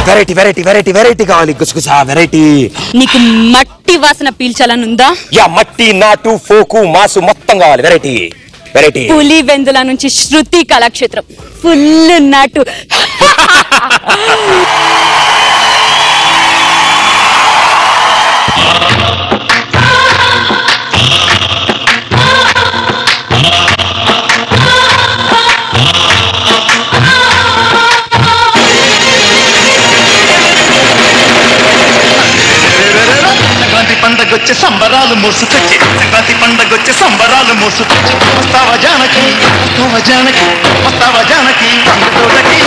Variety variety variety variety కావాలి గుసగుసా variety. నీకు మట్టి వాసన పీల్చాలని ఉందా? యా మట్టి నాటు ఫోకు మాసు మొత్తం కావాలి వెరైటీ వెరైటీ. పులివెందుల నుంచి శృతి కళాక్షేత్రం ఫుల్ నాటు. పండగొచ్చే సంబరాలు మోసుకొచ్చి సంక్రాంతి పండగొచ్చే సంబరాలు మోసుకొచ్చి వస్తావా జానకి వస్తావా జానకి వస్తావా జానకి వంగతోటకి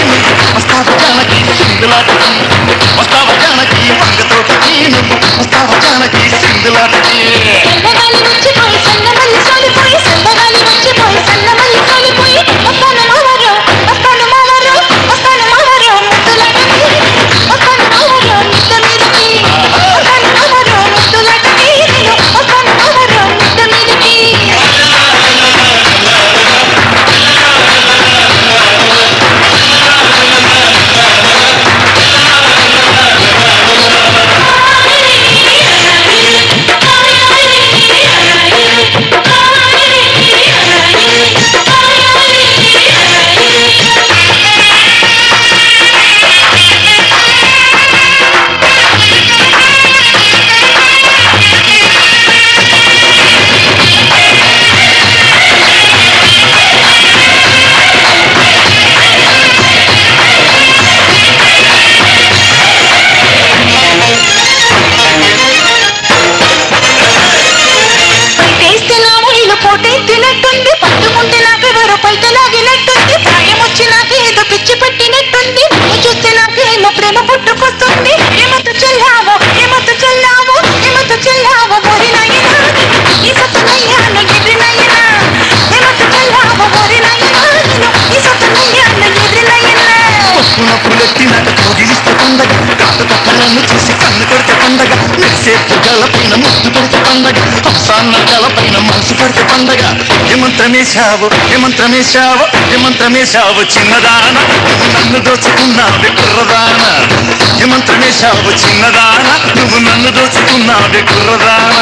వస్తావా జానకి సింధులాటకి వస్తావా జానకి వంగతోటకి వస్తావా జానకి సింధులాటకి. ఏమంత్రమేశావు చిన్నదాన నువ్వు నన్ను దోచుకున్నావే కుర్రదాన. ఏమంత్రమేశావు చిన్నదాన నువ్వు నన్ను దోచుకున్నావే కుర్రదాన.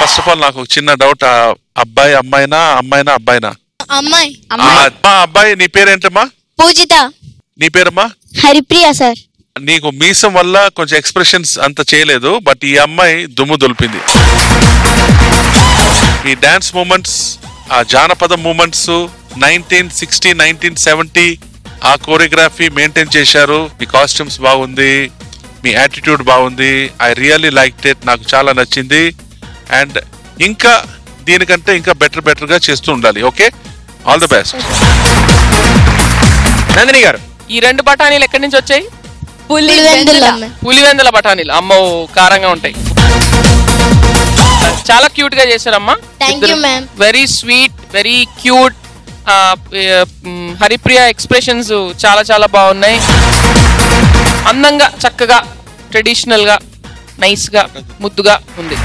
ఫస్ట్ ఆఫ్ ఆల్ నాకు చిన్న డౌట్, అబ్బాయి అమ్మాయినా అమ్మాయినా అబ్బాయినా? అమ్మాయి. అబ్బాయి. నీ పేరేంటమ్మా? పూజిత. నీ పేరమ్మా? హరిప్రియ సార్. నీకు మీసం వల్ల కొంచెం ఎక్స్ప్రెషన్స్ అంత చేయలేదు, బట్ ఈ అమ్మాయి దుమ్ము దులిపింది. ఈ డాన్స్ మూమెంట్స్, ఆ జానపద మూమెంట్స్ 1960 1970 ఆ కోరియోగ్రఫీ మెయింటైన్ చేశారు. మీ కాస్ట్యూమ్స్ బాగుంది, మీ యాటిట్యూడ్ బాగుంది. I really like it. నాకు చాలా నచ్చింది. అండ్ ఇంకా దీనికంటే ఇంకా బెటర్ గా చేస్తూ ఉండాలి. Okay, all the best. Nandini గారు, ఈ రెండు బఠానీలు ఎక్కడి నుంచి వచ్చాయి? పులివెందుల బఠానీలు. అమ్మో, కారంగా ఉంటాయి. చాలా క్యూట్ గా చేశారమ్మా. Very sweet, very cute. Haripriya expressions చాలా చాలా బాగున్నాయి. అందంగా, చక్కగా, ట్రెడిషనల్ గా, నైస్ గా, ముద్దుగా ఉంది.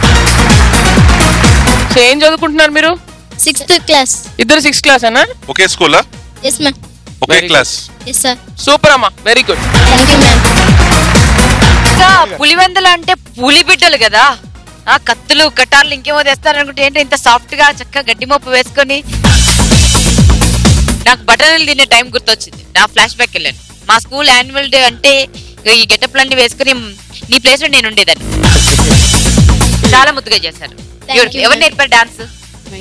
సో ఏం చదువుకుంటున్నారు మీరు? 6th class. ఇద్దరు 6th క్లాస్ అన్నా? ఒకే స్కూలా? yes ma'am. ఒకే క్లాస్? yes sir. సూపర్ అమ్మా, very good. Thank you ma'am. Pulivendula అంటే పులి బిడ్డలు కదా, ఆ కత్తులు కటార్లు ఇంకేమో తెస్తారనుకుంటే ఏంటో ఇంత సాఫ్ట్ గా చక్కగా గడ్డి మోపు వేసుకొని. నాకు బఠానీలు తినే టైం గుర్తొచ్చింది. నా ఫ్లాష్ బ్యాక్ వెళ్ళాను. మా స్కూల్ యాన్యువల్ డే అంటే ఈ గెటప్లన్నీ వేసుకుని నీ ప్లేస్ లో నేను ఉండేదాన్ని. చాలా ముద్దుగా చేశారు. ఎవరు నేర్పారు dance?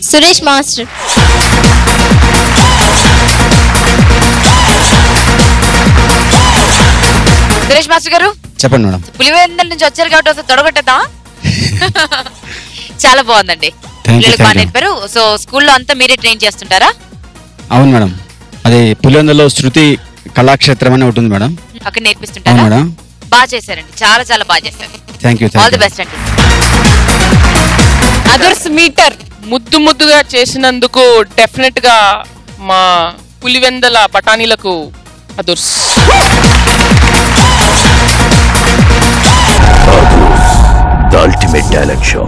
Suresh master. Suresh master గారు చెప్పండి మేడం. పులివెందుల నుంచి వచ్చారు కాబట్టి ఒకసారి తొడగొట్టదా? చాలా బాగుందండి. Thank you, పిల్లలకు బాగా thank you. నేర్పారు. సో స్కూల్లో అంతా మీరే ట్రైన్ చేస్తుంటారా? అవును మేడం. అది పులివెందులలో శృతి కళాక్షేత్రం అని ఉంటుంది మేడం. అక్కడ అవును నేర్పిస్తుంటారా? మేడం. బాగా చేశారండి, చాలా చాలా బాగా చేశారు. Thank you. All the best అండి. అదర్స్ మీటర్ ముద్దు ముద్దుగా చేసినందుకు డెఫినెట్ గా మా పులివెందల బఠానీలకు అదర్స్. The ultimate talent show.